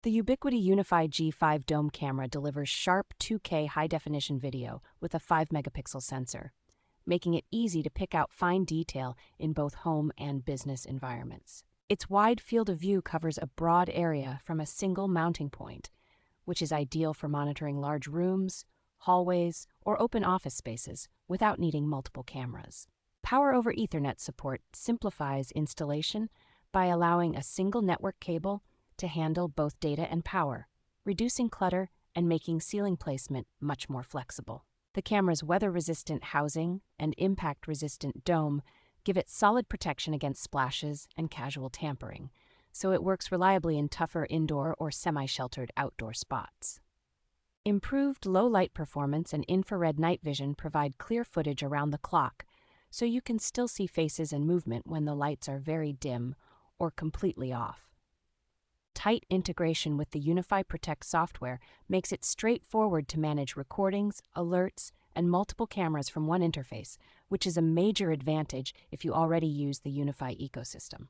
The Ubiquiti UniFi G5 dome camera delivers sharp 2K high-definition video with a 5-megapixel sensor, making it easy to pick out fine detail in both home and business environments. Its wide field of view covers a broad area from a single mounting point, which is ideal for monitoring large rooms, hallways, or open office spaces without needing multiple cameras. Power over Ethernet support simplifies installation by allowing a single network cable to handle both data and power, reducing clutter and making ceiling placement much more flexible. The camera's weather-resistant housing and impact-resistant dome give it solid protection against splashes and casual tampering, so it works reliably in tougher indoor or semi-sheltered outdoor spots. Improved low-light performance and infrared night vision provide clear footage around the clock, so you can still see faces and movement when the lights are very dim or completely off. Tight integration with the UniFi Protect software makes it straightforward to manage recordings, alerts, and multiple cameras from one interface, which is a major advantage if you already use the UniFi ecosystem.